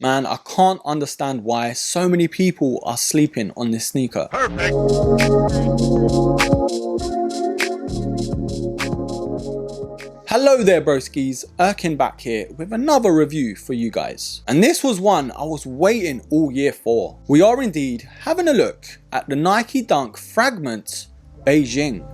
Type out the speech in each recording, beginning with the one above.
Man, I can't understand why so many people are sleeping on this sneaker. Perfect. Hello there broskies, Erkin back here with another review for you guys. And this was one I was waiting all year for. We are indeed having a look at the Nike Dunk Fragment Beijing.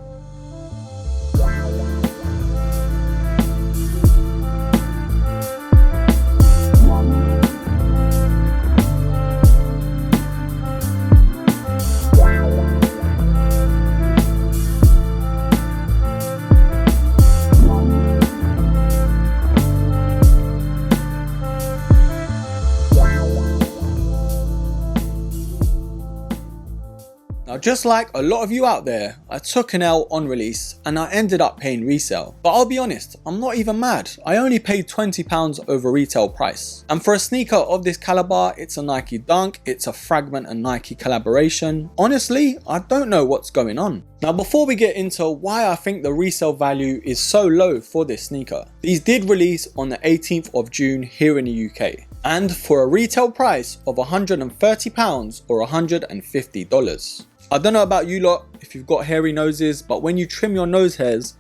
Now, just like a lot of you out there, I took an L on release and I ended up paying resale. But I'll be honest, I'm not even mad. I only paid £20 over retail price. And for a sneaker of this caliber, it's a Nike Dunk, it's a Fragment and Nike collaboration. Honestly, I don't know what's going on. Now, before we get into why I think the resale value is so low for this sneaker, these did release on the 18th of June here in the UK. And for a retail price of £130 or $150. I don't know about you lot if you've got hairy noses, but when you trim your nose hairs,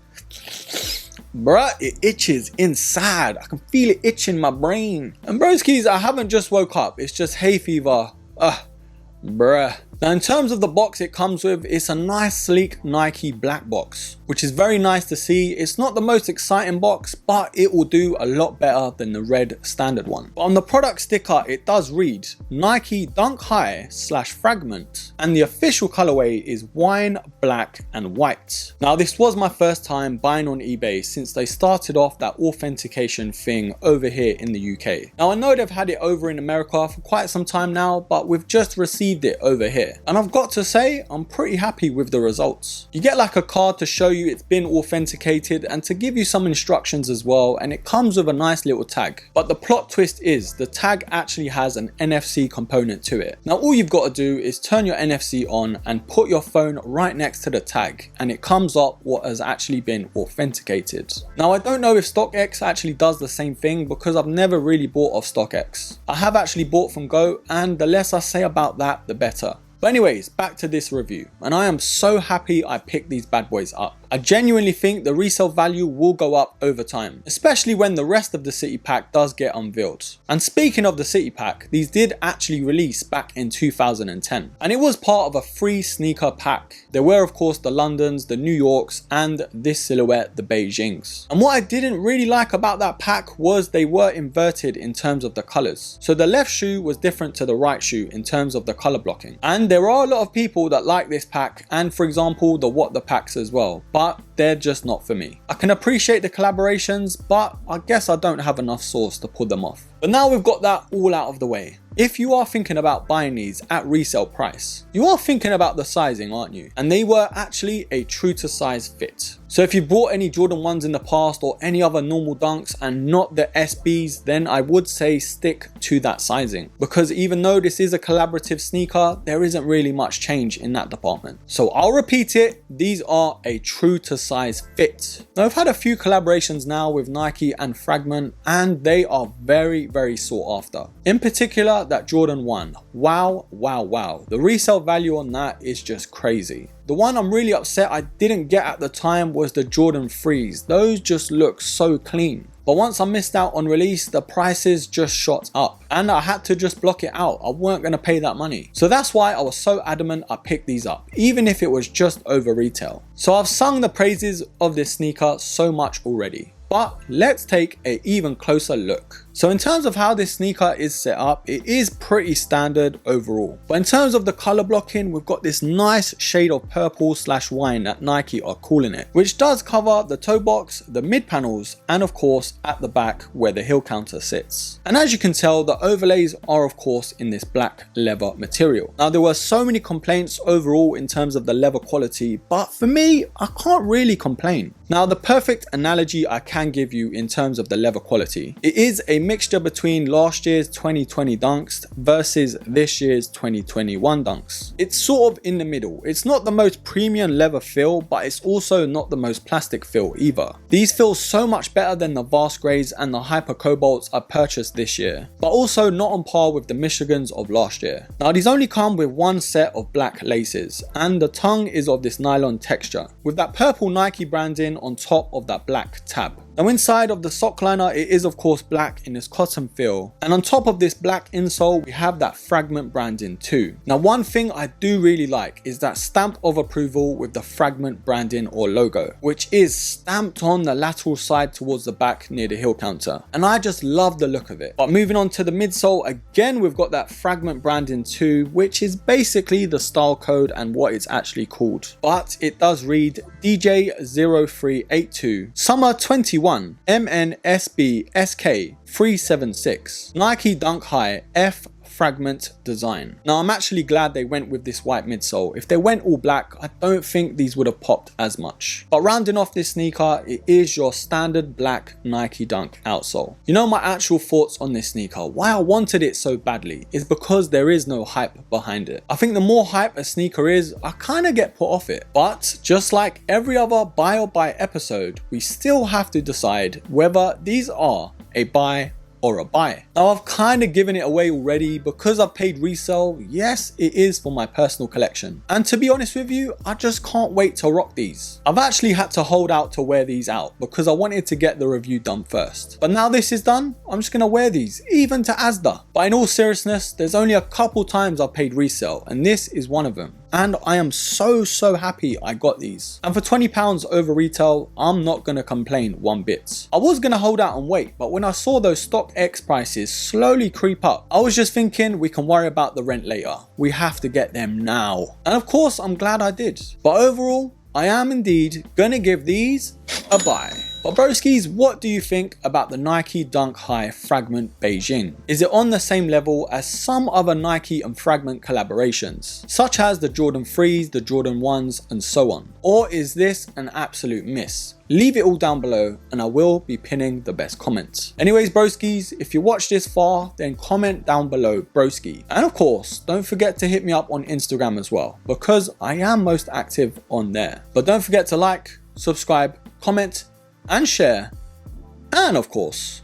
bruh, it itches inside. I can feel it itching my brain. And broskies, I haven't just woke up, it's just hay fever. Bruh. Now, in terms of the box it comes with, it's a nice sleek Nike black box, which is very nice to see. It's not the most exciting box, but it will do a lot better than the red standard one. But on the product sticker, it does read Nike Dunk High / Fragment, and the official colorway is wine, black and white. Now, this was my first time buying on eBay since they started off that authentication thing over here in the UK. Now, I know they've had it over in America for quite some time now, but we've just received it over here. And I've got to say, I'm pretty happy with the results. You get like a card to show you it's been authenticated and to give you some instructions as well, and it comes with a nice little tag. But the plot twist is the tag actually has an NFC component to it. Now, all you've got to do is turn your NFC on and put your phone right next to the tag, and it comes up what has actually been authenticated. Now, I don't know if StockX actually does the same thing because I've never really bought off StockX. I have actually bought from Go, and the less I say about that, the better. But anyways, back to this review, and I am so happy I picked these bad boys up. I genuinely think the resale value will go up over time, especially when the rest of the city pack does get unveiled. And speaking of the city pack, these did actually release back in 2010, and it was part of a free sneaker pack. There were of course the Londons, the New Yorks, and this silhouette, the Beijings. And what I didn't really like about that pack was they were inverted in terms of the colors. So the left shoe was different to the right shoe in terms of the color blocking. And there are a lot of people that like this pack, and for example the What the packs as well, but they're just not for me. I can appreciate the collaborations, but I guess I don't have enough sauce to pull them off. But now we've got that all out of the way, if you are thinking about buying these at resale price, you are thinking about the sizing, aren't you? And they were actually a true to size fit. So if you bought any Jordan 1s in the past or any other normal Dunks and not the SBs, then I would say stick to that sizing, because even though this is a collaborative sneaker, there isn't really much change in that department. So I'll repeat it, these are a true to size fit. Now, I've had a few collaborations now with Nike and Fragment, and they are very, very sought after. In particular, that Jordan 1, wow. The resale value on that is just crazy. The one I'm really upset I didn't get at the time was the Jordan 3s. Those just look so clean. But once I missed out on release, the prices just shot up and I had to just block it out. I weren't going to pay that money. So that's why I was so adamant I picked these up, even if it was just over retail. So I've sung the praises of this sneaker so much already. But let's take an even closer look. So in terms of how this sneaker is set up, it is pretty standard overall. But in terms of the color blocking, we've got this nice shade of purple / wine that Nike are calling it, which does cover the toe box, the mid panels, and of course at the back where the heel counter sits. And as you can tell, the overlays are of course in this black leather material. Now there were so many complaints overall in terms of the leather quality, but for me, I can't really complain. Now the perfect analogy I can give you in terms of the leather quality, it is a mixture between last year's 2020 dunks versus this year's 2021 dunks. It's sort of in the middle. It's not the most premium leather feel, but it's also not the most plastic feel either. These feel so much better than the Vast Greys and the Hyper Cobalts I purchased this year, but also not on par with the Michigans of last year. Now these only come with one set of black laces, and the tongue is of this nylon texture, with that purple Nike branding on top of that black tab. Now inside of the sock liner, it is of course black in this cotton feel, and on top of this black insole we have that Fragment branding too. Now one thing I do really like is that stamp of approval with the Fragment branding or logo, which is stamped on the lateral side towards the back near the heel counter, and I just love the look of it. But moving on to the midsole, again we've got that Fragment branding too, which is basically the style code and what it's actually called, but it does read DJ0382 Summer 21 MNSB SK376 Nike Dunk High F Fragment design. Now I'm actually glad they went with this white midsole. If they went all black, I don't think these would have popped as much. But rounding off this sneaker, it is your standard black Nike Dunk outsole. You know, my actual thoughts on this sneaker, why I wanted it so badly, is because there is no hype behind it. I think the more hype a sneaker is, I kind of get put off it. But just like every other buy or buy episode, we still have to decide whether these are a buy or a buy. Now I've kind of given it away already because I've paid resale. Yes, it is for my personal collection, and to be honest with you, I just can't wait to rock these. I've actually had to hold out to wear these out because I wanted to get the review done first, but now this is done, I'm just gonna wear these even to Asda. But in all seriousness, there's only a couple times I've paid resale, and this is one of them. And I am so happy I got these. And for £20 over retail, I'm not gonna complain one bit. I was gonna hold out and wait, but when I saw those stock X prices slowly creep up, I was just thinking we can worry about the rent later. We have to get them now. And of course, I'm glad I did. But overall, I am indeed gonna give these a buy. But broskies, what do you think about the Nike Dunk High Fragment Beijing? Is it on the same level as some other Nike and Fragment collaborations, such as the Jordan 3s, the Jordan 1s, and so on? Or is this an absolute miss? Leave it all down below and I will be pinning the best comments. Anyways broskies, if you watched this far, then comment down below broski. And of course, don't forget to hit me up on Instagram as well, because I am most active on there. But don't forget to like, subscribe, comment, and share. And of course,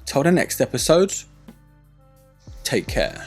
till the next episode, take care.